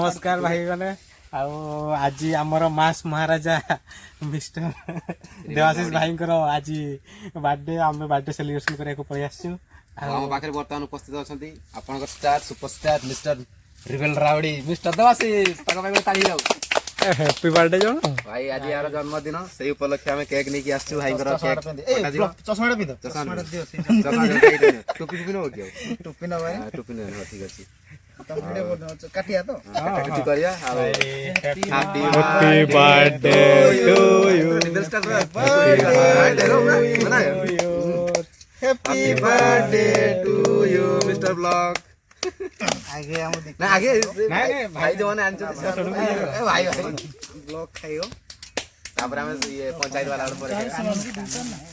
नमस्कार भाई मैंने आज आमर मास महाराजा मिस्टर देवाशीष भाई आज बर्थडे आम बर्थडे सेलिब्रेशन करने पड़े आम बर्तमान उपस्थित अच्छा आपण star superstar mister रिवेल rowdy mister Debashish ताली जाऊ हैप्पी बर्थडे जो भाई आज यार जन्मदिन से उपलक्षे आम केक नहीं आसु भाई चश्मा टोपी टोपी नो टोपी ना भाई टोपी नो ठीक अच्छे काटिया तो काटी करिया happy birthday to you happy birthday to you mister blog आगे हम ना आगे नहीं भाई जो ने आनछ भाई भाई ब्लॉग खाइयो तापर हम ये पंचायत वाला पर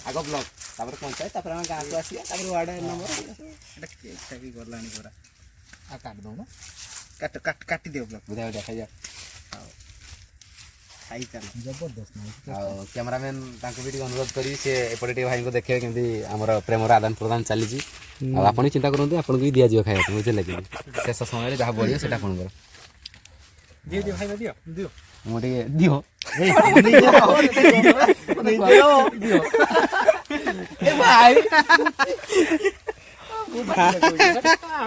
आगो ब्लॉग तापर पंचायत तापर हम गां को आसी तापर वार्ड नंबर एटा केक खाई गलानी पूरा आ काट दो ना काट दियो ब्लॉग बुझा देखा जा खाई चल जबरदस्त ना कैमरामैन ताको भी अनुरोध करी से एपटे भाई को देखे केमती हमर प्रेमर आदान प्रदान चली छी आपण चिंता करंतु आपण को दिया जियो खाया बुझे लगे शेष समय जहाँ बढ़िया सेटा आपण कर दियो दियो भाई दियो दियो मोटे दियो दियो ए भाई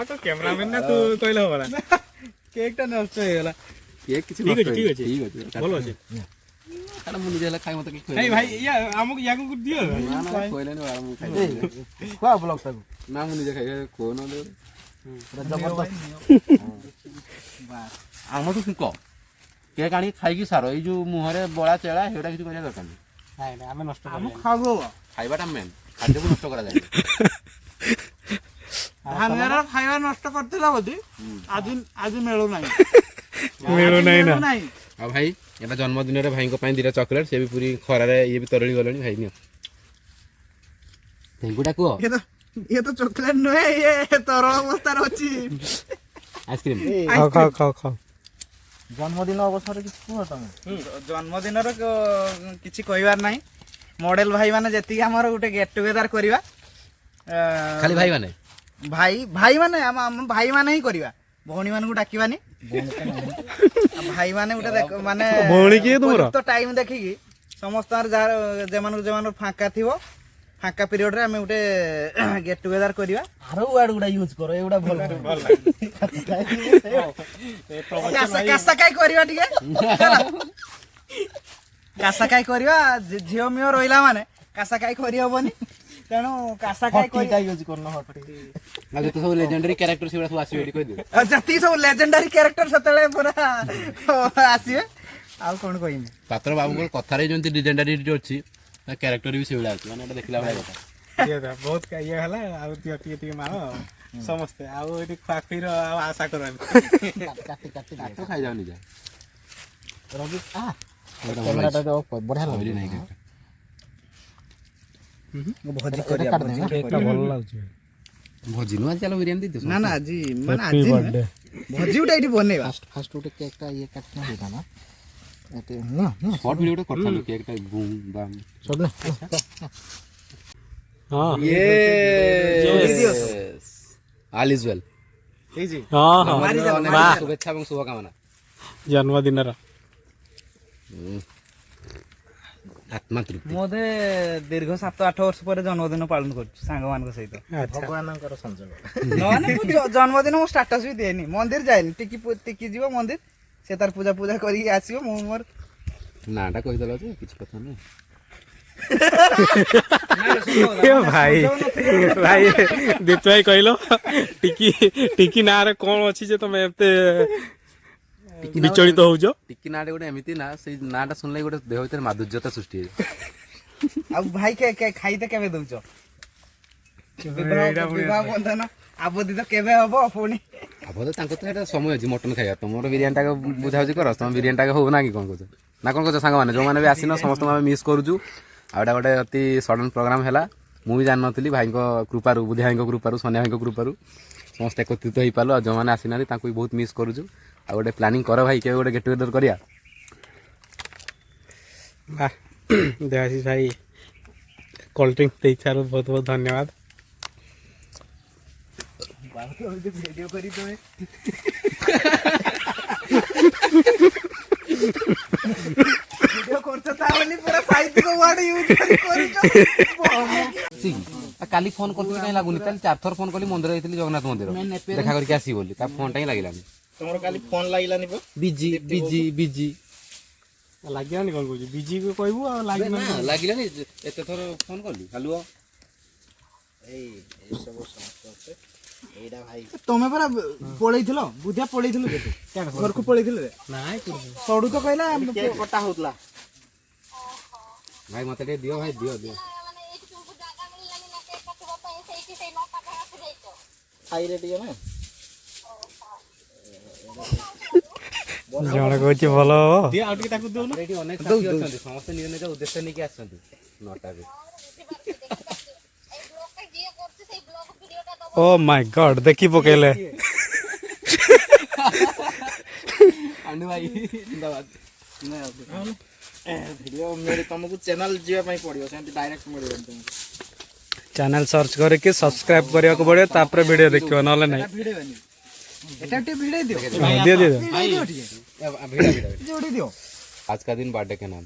तो कैमरामैन ना तू कहले होला केक टा नष्ट हो गेला केक किछ ठीक अछि बोलो अछि खाना मुनि देला खाइ मत कि नहीं भाई या हमक याको को दियो ना ना कोइले न वाला मु खाइ कोआ ब्लॉग सब ना मुनि जे खाइ को न दे जबरदस्त आम तो को केक आनी खाइ कि सारो ए जो मुहरे बळा चेळा हेडा किछ करिया दरकार नहीं नहीं हमें नष्ट हम खाबो खाइबाटा मेन खाद्य को नष्ट करा जाय हमेरा खाइबा नष्ट करतेला बदी आज आज मेळो नहीं ना आ भाई एटा जन्मदिन रे भाई को पाई दिरा चॉकलेट से भी पूरी खरा रे ये भी तरली गलनी भाई नियो थैंकूटा को ये तो चॉकलेट न है ये तरल अवस्था रहची आइसक्रीम खाओ खाओ खाओ जन्मदिन अवसर किछ कुह तमे जन्मदिन रो किछ कहिवार नाही मॉडल भाई माने जेति हमर गुटे गेट टुगेदर करिवा खाली भाई माने भाई माने हम भाई माने ही करिवा भौणी मान को डाकिबानी भाई माने उठे देख माने भौणी के तुमरो तो टाइम देखिकी समस्त जमान फांका थिवो फांका पीरियड रे हमें उठे गेट टुगेदर करिवा आरो वर्ड गुडा यूज करो एगुडा भल कासा काई करिवा ठीक कासा काई करिवा झियो मियो रोइला माने कासा काई करि होबनी तेणु कासा काई करिटा यूज करनो हटटी ना तो सब लेजेंडरी कैरेक्टर से सब आसी एडी कहि दे जति सब लेजेंडरी कैरेक्टर सतले पूरा आसीए आ कोन कहिमे पात्र बाबू को कथा रे जंती लेजेंडरी अछि कैरेक्टर भी सेवला अछि माने एटा देखला भाई कथा ये दा बहुत का ये हला आ ती मारो समस्त आ एटी खाखीर आशा करन काटी तो खाइ जाओ नि जा रवि आ कैमराटा तो बढ़िया लागली नहीं भोजी करिया केकटा भल लागछ भोजी नु चलो बिरयानी दे ना ना जी माने आज भोजी उटा इटी बनेबा फास्ट उटे केकटा ये काटना होता ना एते ना शॉर्ट वीडियो उटे करथा केकटा बूम बम सब ना हां यस ऑल इज वेल जी जी हां हां शुभेच्छा एवं शुभकामना जन्मदिन रा आत्मा तृप्ति मोदे दीर्घ 7-8 वर्ष पर जन्मदिन पालन कर सांग मान सहित भगवानकर संजोग नने जन्मदिन मो स्टेटस भी देनी मंदिर जाइनी टिकी जीव मंदिर से तार पूजा पूजा करी आसीओ मो मोर नाटा कहि दलो जे किछ कथा नै भाई भाई दीप भाई कहलो टिकी ना रे कोन अछि जे तमे एते विचलित हो जो टिकी नाटे गोटे एमिति ना से नाटा सुनले गोटे देह भीतर माधुर्यता सृष्टि अब भाई के खाइते केबे दउचो विवाह बंधन आबोदी तो केबे हबो पुनी आबो तांको तो एटा समय अछि मटन खाया तमरो बिरयानी टा बुझाउजी कर तम बिरयानी टा हो ना कि कोन कोच ना कोन कोच संग माने जो माने भी आसिनो समस्त माने मिस करूजु आडा गोटे अति सडन प्रोग्राम हैला मु भी जान नथली भाई को कृपारु बुद्धि भाई को कृपारु सोनिया भाई को कृपारु समस्त एकत्रित होई पालो जो माने आसिनाली तांको बहुत मिस करूजु आ गोटे प्लानिंग कर भाई के गोटे गेट टुगेदर करिया वाह देवाशीष भाई कोल्ड ड्रिंक दे चारो बहुत बहुत धन्यवाद वीडियो करी तो କାଲି ଫୋନ କରିଥିଲି କାହିଁ ଲାଗୁନି ତାହେଲେ 4 ଥର ଫୋନ କଲି ମନ୍ଦିର ଯାଇଥିଲି ଜଗନ୍ନାଥ ମନ୍ଦିର ଦେଖା କରିକି ଆସିବି ବୋଲି ତା ଫୋନଟା ହିଁ ଲାଗିଲାନି ତମର କାଲି ଫୋନ ଲାଗିଲାନି ବିଜି ଲାଗିଲାନି କଣ କହୁଛି ବିଜି କହିବୁ ଆଉ ଲାଗିଲାନି ଏତେ ଥର ଫୋନ କଲି ହାଲୁଅ ଏଇ ସବୁ ସମସ୍ତ ଅଛି ଏଇଟା ଭାଇ ତମେ ପରା ପଳେଇଥିଲ ବୁଧିଆ ପଳେଇଥିଲ କେତେ ଘରକୁ ପଳେଇଥିଲ ନାଇଁ ସଡୁ ତ କହିଲା କଟା ହଉଥିଲା ଭାଇ ମତେ ଟିକେ ଦିଅ ଭାଇ ଦିଅ ଖାଇରେ ଟିକେ ନା ଜଣେ କହୁଛି ଭଲ ହବ ଆଉ ଟିକେ ତାକୁ ଦଉନ ଏଠି ଅନେକ ସାଥୀ ଅଛନ୍ତି ସମସ୍ତେ ନିଜ ନିଜ ଉଦ୍ଦେଶ୍ୟ ନେଇକି ଆସିଛନ୍ତି ନଟାରେ ଓ ମାଇ ଗଡ୍ ଦେଖି ପକେଇଲେ ଆଣ୍ଡୁ ଭାଇ ଜିନ୍ଦାବାଦ ଭିଡ଼ିଓ ମିଳେ ତମକୁ ଚ୍ୟାନେଲ ଯିବା ପାଇଁ ପଡ଼ିବ ସେମିତି ଡାଇରେକ୍ଟ ମିଳିବନି ତମକୁ ଚ୍ୟାନେଲ ସର୍ଚ୍ଚ କରିକି ସବସ୍କ୍ରାଇବ କରିବାକୁ ପଡିବ ତାପରେ ଭିଡିଓ ଦେଖିବ ନହେଲେ ନାହିଁ ଭିଡ଼ିଓନି এটা একটু ভিড়াই দিও দিয়ে দিও ভিড়াই দিও ঠিক भिड़ा जोड़ी दियो आज का दिन बर्थडे के नाम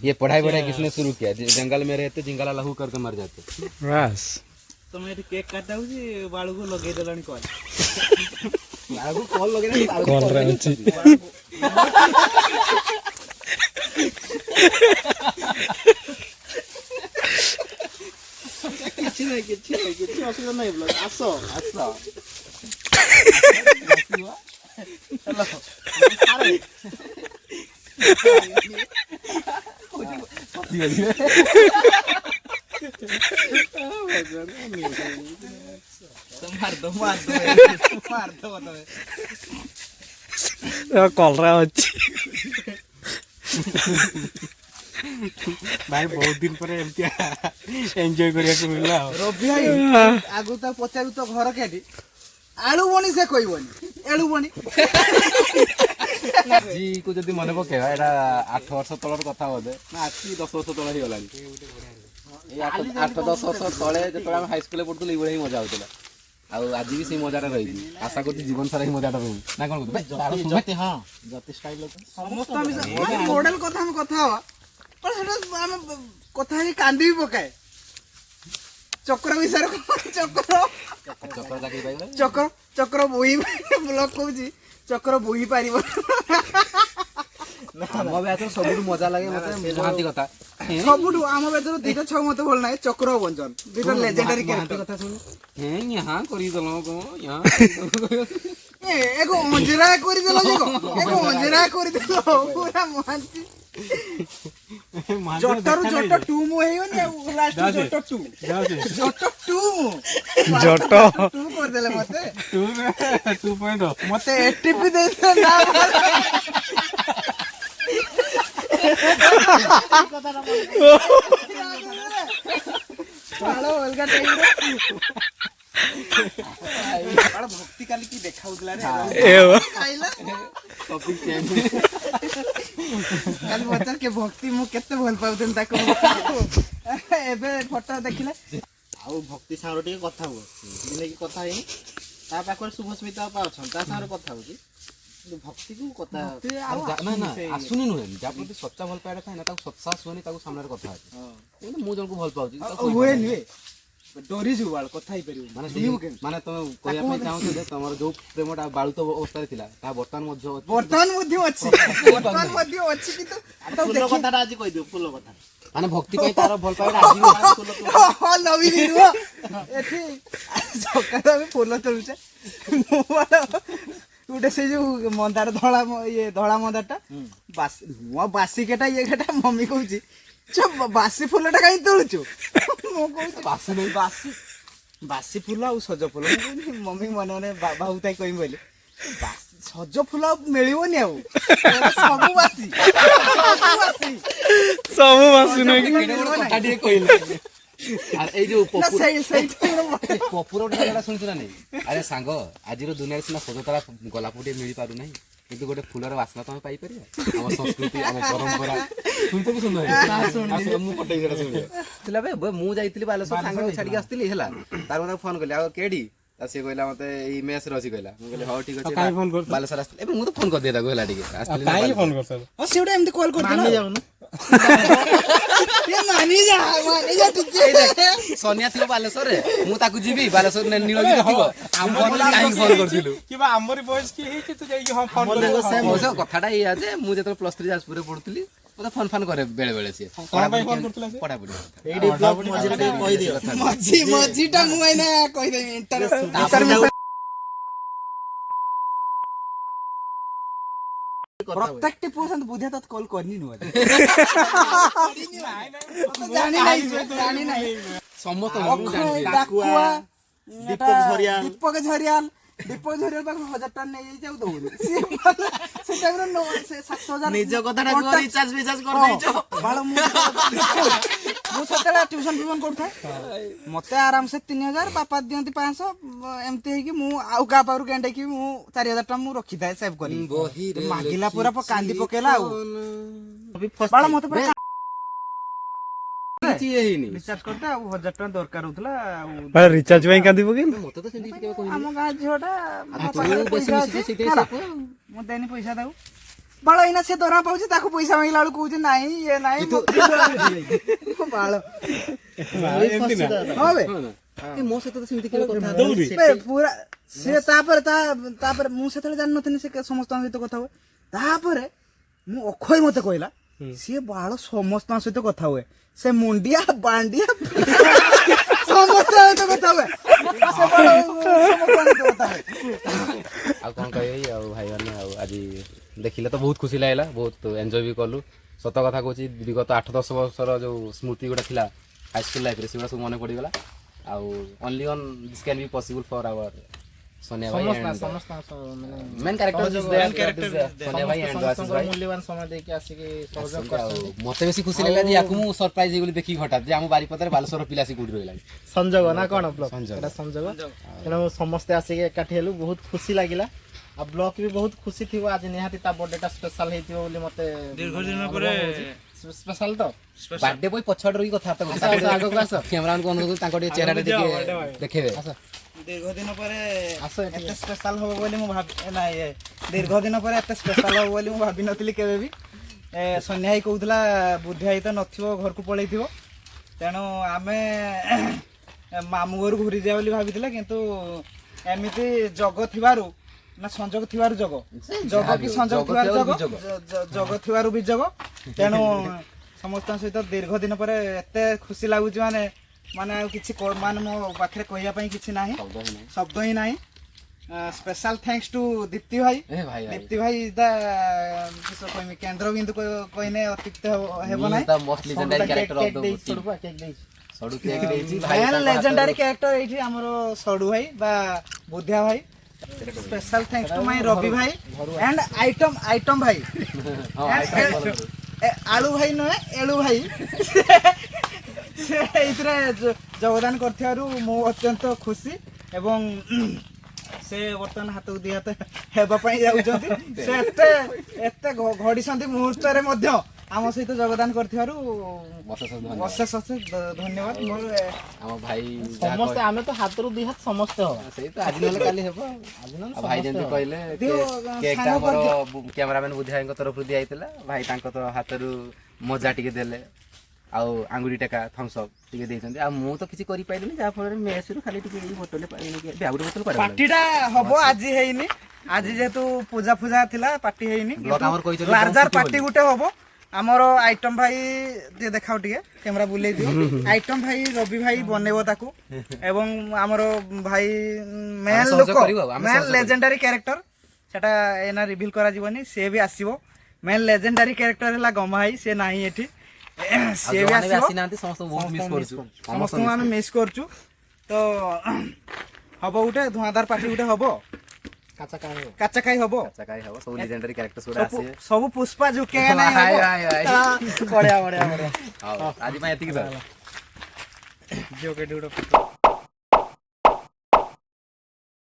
ये पढ़ाई किसने शुरू किया जंगल में रहते जिंगला लहू करके मर जाते ବାସ୍ ତମେ ଏଠି କେକ୍ କାଟା ହଉଛି ବାଳୁକୁ ଲଗେଇ ଦେଲାଣି କଲ୍ ବାଳୁକୁ କଲ୍ ଲଗେଇ କଲରେ ଅଛି କିଛି ନାହିଁ କିଛି ଅସୁବିଧା ନାହିଁ ବ୍ଲଗ ଆସ କଲରା ଅଛି ଭାଇ ବହୁତ ଦିନ ପରେ ଏମିତି ଏନ୍ଜୟ କରିବାକୁ ମିଳିଲା ରବି ଭାଇ ଆଗକୁ ତା ପଚାରୁ ତ ଘର କେଠି ଆଳୁ ବଣି ସେ କହିବନି ଏଳୁ ବଣି ଜି କୁ ଯଦି ମନେ ପକେଇବା ଏଇଟା 8 ବର୍ଷ ତଳର କଥା ବୋଧେ ନା ଆଜି 10 ବର୍ଷ ତଳ ହେଇଗଲାଣି ଏଇ 8-10 ବର୍ଷ ତଳେ ଯେତେବେଳେ ଆମେ ହାଇସ୍କୁଲରେ ପଢୁଥିଲୁ ଏଇଭଳିଆ ହିଁ ମଜା ହଉଥିଲା ଆଉ ଆଜି ବି ସେଇ ମଜାଟା ରହିଛି ଆଶା କରୁଛି ଜୀବନ ସାରା ହିଁ ମଜାଟା ରହିବ ନା କଣ କହୁଛୁ ହଁ ଯତି ଷ୍ଟାଇଲ ସମସ୍ତ ମଡେଲ କଥା ଆମେ କଥା ହବା पण ସେଟା ଆମେ କଥା ହେଇ କାନ୍ଦି ବି ପକାଏ ଚକ୍ର ବିଷୟରେ ଚକ୍ର ବୋହି ବ୍ଲକ କହୁଛି ଚକ୍ର ବୋହି ପାରିବ ଆମ ବ୍ୟାଚର ସବୁଠୁ ମଜା ଲାଗେ ମତେ ମହାନ୍ତି କଥା ସବୁଠୁ ଆମ ବ୍ୟାଚର ଦିଟା ଛଅ ମତେ ଭଲ ନାହିଁ ଚକ୍ର ବଞ୍ଚନ ଦିଟା ଲେଜେଣ୍ଡାରୀ କ୍ୟାରେକ୍ଟର କଥା ଶୁଣି यहाँ କରିଦେଲ କଣ ଏଗୋ ଅଞ୍ଜରା କରିଦେଲ ଏଗୋ ଅଞ୍ଜରା କରିଦେଲ ପୁରା ମହାନ୍ତି ଜଟରୁ ଜଟ ଟୁ ମୁଁ ହେଇଗନି ଆଉ ଲାଷ୍ଟ ଜଟ ଟୁ କରିଦେଲେ ମତେ 2.0 ମତେ ଏଟିପି ଦେଇଥିଲେ ନା ଅଲଗା ଟାଇପର ଭକ୍ତି କାଲି କି ଦେଖାଉଥିଲା ରେ କାଲି ପଚାର କେ ଭକ୍ତି ମୁଁ କେତେ ଭଲ ପାଉଥିଲି ତାକୁ ଏବେ ଫଟୋ ଦେଖିଲେ ଆଉ ଭକ୍ତି ସାଙ୍ଗରେ ଟିକେ କଥା ହୁଅ ନେଇକି କଥା ହେଇନି ତା ପାଖରେ ଶୁଭସ୍ମିତା ଅପା ଅଛନ୍ତି ତା ସାଙ୍ଗରେ କଥା ହଉଛି କିନ୍ତୁ ଭକ୍ତିକୁ କଥା ଆସୁନି ନୁହେଁ ଯାହା ପ୍ରତି ସଚ୍ଚା ଭଲ ପାଇବା ଥାଏ ନା ତାକୁ ସତ୍ସାହସ ହୁଏନି ତାକୁ ସାମ୍ନାରେ କଥା ଅଛି ମୁଁ ଜଣକୁ ଭଲ ପାଉଛି ହୁଏନି ଡରି ଯିବୁ ବାଳ କଥା ହେଇପାରିବୁ ମାନେ ତମେ କହିବା ପାଇଁ ଚାହୁଁଛ ଯେ ତମର ଯୋଉ ପ୍ରେମଟା ବାଳୁତ ଅବସ୍ଥାରେ ଥିଲା ତାହା ବର୍ତ୍ତମାନ ମଧ୍ୟ ଅଛି କିନ୍ତୁ ଫୁଲ କଥାଟା ଆଜି କହିଦିଅ ଫୁଲ କଥା ମାନେ ଭକ୍ତି ପାଇଁ ତାର ଭଲ ପାଇବା ଏଠି ସକାଳୁ ଆମେ ଫୁଲ ତୋଳୁଛେ ଗୋଟେ ସେ ଯୋଉ ମନ୍ଦାର ଧଳା ମନ୍ଦାରଟା ବାସି କେଟା ଇଏ କେଟା ମମି କହୁଛି ବାସି ଫୁଲଟା କାହିଁ ତୋଳୁଛୁ ମୁଁ କହୁଛି ବାସି ଫୁଲ ଆଉ ସଜ ଫୁଲ ମମି ମନେ ମନେ ବାବୁ ତାই କହିବି ବୋଇଲେ ସଜ ଫୁଲ ଆଉ ମିଳିବନି ଆଉ ସବୁ ବାସି କଥା ଟିକେ କହିଲେ ଏଇ ଯୋଉ ପପୁର ଗୋଟେ ଶୁଣିଛୁ ନା ନାଇଁ ଆରେ ସାଙ୍ଗ ଆଜିର ଦୁନିଆରେ ସିନା ସଜତଳା ଗୋଲାପ ଟିକେ ମିଳିପାରୁନାହିଁ କିନ୍ତୁ ଗୋଟେ ଫୁଲର ବାସ୍ନା ତମେ ପାଇପାରିବା ଆମ ସଂସ୍କୃତି ଆମ ପରମ୍ପରା ମୁଁ ଯାଇଥିଲି ବାଲେଶ୍ୱର ସାଙ୍ଗ ଛାଡିକି ଆସିଥିଲି ହେଲା ତାର ମତେ ଫୋନ କଲି ଆଉ କେଡି ସିଏ କହିଲା ମତେ ଏଇ ମେସ୍ ରେ ଅଛି କହିଲା ମୁଁ କହିଲି ହଉ ଠିକ ଅଛି ବାଲେଶ୍ୱର ଆସିଥିଲି ଏବେ ମୁଁ ତ ଫୋନ କରିଦିଏ ତାକୁ ହେଲା ଟିକେ ଆସିଥିଲି ସେ ଗୋଟେ ଏମିତି କଲ୍ କରିଦେଲା ସନିଆ ଥିବ ବାଲେଶ୍ୱରରେ ମୁଁ ତାକୁ ଯିବି ବାଲେଶ୍ୱର ନୀଳଗିରି ଥିବ କାହିଁକି ଫୋନ କରିଥିଲୁ କିବା ଆମରି ବୟସ କି ହେଇଛି ତୁ ଯାଇକି ହଁ ଫୋନ କଥାଟା ଏଇଆ ଯେ ମୁଁ ଯେତେବେଳେ +3 ଯାଜପୁରରେ ପଢୁଥିଲି ମତେ ଫୋନ ଫାନ କରେ ବେଳେ ବେଳେ ସିଏ ପଢାପଢି ମଝିଟା ମୁଁ ଏଇନା କହିଦେବି ପ୍ରତ୍ୟେକଟି ପୁଅ ସେମିତି ବୁଝିଆ ତତେ କଲ୍ କରିନି ନୁହେଁ ଜାଣି ନାହିଁ ସମସ୍ତ ଦୀପକ ଝରିଆଲ ପାଖରୁ 1000 ଟଙ୍କା ନେଇଯାଇଛି ଆଉ ଦଉନି ସେ ଟାଇମରେ 7,000 ନିଜ କଥାଟା କୁହ ରିଚାର୍ଜ ଫିଚାର୍ଜ କରିଦେଇଛ ମୁଁ ସେତେବେଳେ ଟ୍ୟୁସନ ଫ୍ୟୁସନ କରୁଥାଏ ମତେ ଆରାମସେ 3,000 ବାପା ଦିଅନ୍ତି 500 ଏମିତି ହେଇକି ମୁଁ ଆଉ କାହା ପାଖରୁ ଗେଣ୍ଡେଇକି ମୁଁ 4,000 ଟଙ୍କା ମୁଁ ରଖିଥାଏ ସେଭ୍ କରି ମାଗିଲା ପୁରା କାନ୍ଦି ପକେଇଲା ଆଉ ବାଳ ମତେ ପୁରା ରିଚାର୍ଜ କରିତେ ଆଉ 1,000 ଟଙ୍କା ଦରକାର ହଉଥିଲା ଆଉ ରିଚାର୍ଜ ପାଇଁ କାନ୍ଦି ପକେଇଲୁ ମତେ ତ ସେମିତି କେବେ କହିନି ଆମ ଗାଁ ଝିଅଟା ସେଇଥିପାଇଁ ମୁଁ ଦେନି ପଇସା ତାକୁ ବାଳ ଏଇନା ସେ ଦରମା ପାଉଛି ତାକୁ ପଇସା ମାଗିଲା ବେଳକୁ କହୁଛି ନାଇଁ ଇଏ ନାଇଁ ବାଳ ହଁ ବେ ମୋ ସହିତ ତ ସେମିତି କେବେ କଥା ପୁରା ସେ ତାପରେ ମୁଁ ସେତେବେଳେ ଜାଣିନଥିଲି ସେ ସମସ୍ତଙ୍କ ସହିତ କଥା ହୁଏ ତାପରେ ମୁଁ ଅକ୍ଷୟ ମତେ କହିଲା ସିଏ ବାଳ ସମସ୍ତଙ୍କ ସହିତ କଥା ହୁଏ ସେ ମୁଣ୍ଡିଆ ବାଣ୍ଡିଆ ସମସ୍ତଙ୍କ ସହିତ କଥା ହୁଏ ଆଉ କଣ କହିବି ଆଉ ଭାଇମାନେ ଆଉ ଆଜି ଦେଖିଲେ ତ ବହୁତ ଖୁସି ଲାଗିଲା ବହୁତ ଏନ୍ଜୟ ବି କଲୁ ସତ କଥା କହୁଛି ବିଗତ 8-10 ବର୍ଷର ଯୋଉ ସ୍ମୃତି ଗୁଡ଼ା ଥିଲା ହାଇସ୍କୁଲ ଲାଇଫରେ ସେଗୁଡ଼ା ସବୁ ମନେ ପଡ଼ିଗଲା ଆଉ only on this can be possible for our Sonia bhai and main character is there Sonia bhai and आशीष भाई मूल्यवान समय दे के आसी के सहयोग करछन मते बेसी खुशी लागला जे याकु मु सरप्राइज हेगली देखि हठात जे हम बारीपतर बालेश्वर पिलासी गुडी रहला संजोग ना कोन ब्लॉग एटा संजोग एना समस्त आसी के एकाठी हेलु बहुत खुशी लागिला आ ब्लॉग भी बहुत खुशी थिबो आज निहाती ता बर्थडे टा स्पेशल हेतिबो बोली मते दीर्घ दिन परे स्पेशल तो बर्थडे बोय पछड़ रही कथा त आगो क्लास कैमरा को अनुरोध ताको चेहरा देखेबे दीर्घ दिन पर एते स्पेशल हो बोली मु भाबी ना ये दीर्घ दिन पर एते स्पेशल हो बोली मु भाबी नथिली केबे भी सोनिया ही कहउतला बुद्धि आई त नथिबो घर को पळैथिबो तेनो आमे मामू घर घुरी जा बोली भाबिथिला किंतु एमिति जग थिबारु ना संजोग थिबारु जग की संजोग थिबारु जग थिबारु भी जग तेनो समस्त सहित दीर्घ दिन पर एते खुशी लागुची माने किसी माने मो पाखरे कहिया पई किछि नाही शब्द ही नाही स्पेशल थैंक्स टू दीप्ति भाई दीप्ति भाई इज द किसो कहिमी केंद्र बिंदु कहिने अतिरिक्त हेबो नाही the most legendary character of the सडू केक देछि भाई लेजेंडरी कैरेक्टर एठी हमरो सडू भाई बा बुद्धिया भाई special thanks to my Ravi भाई एंड आइटम भाई आलू भाई नहे एलू भाई योगदान करथियारु मो अत्यंत खुशी एवं से बर्तमान हाथ दी हाथ हेबा पई जाउछंती से एते घड़ी संती मुहूर्त रे मध्य आम सहित योगदान करथियारु अशेष धन्यवाद मोर हम भाई समस्त आमे तो हाथ रु दी हाथ समस्त हो सेही तो आज नले काली हेबो भाई जेंति कहले केक ता हमर कैमरामैन बुधियाई को तरफ दिया आइतला भाई तांको तो हाथ रु मजा टिके देले आउ आंगुरी टेका थम्स अप टिके देइछन्ती आ मु तो किछि करि पाइलिनी जा फल मेस रु खाली टिके ई बोतल ब्याग बोतल पर पार्टीटा हबो आज हेइनी आज जेतु पूजा पूजा थिला पार्टी हेइनी लार्जर पार्टी गुटे हबो हमरो आइटम भाई जे देखाउ टिके कैमरा बुले दियो आइटम भाई रवि भाई बनेबो ताकू एवं हमरो भाई मेन लोक मेन लेजेंडरी कैरेक्टर सेटा एना रिवील करा जीवनी से भी आसीबो मेन लेजेंडरी कैरेक्टर हला गमा भाई से नाही एठी से भी आसी समस्त हम मिस करछु तो हबो उठे धुआंधार पार्टी उठे हबो काचा खाई हबो सब लेजेंडरी कैरेक्टर्स उडा आसी सब पुष्पा झुकेगा नहीं हबो बढ़िया आज मैं एतिक जो के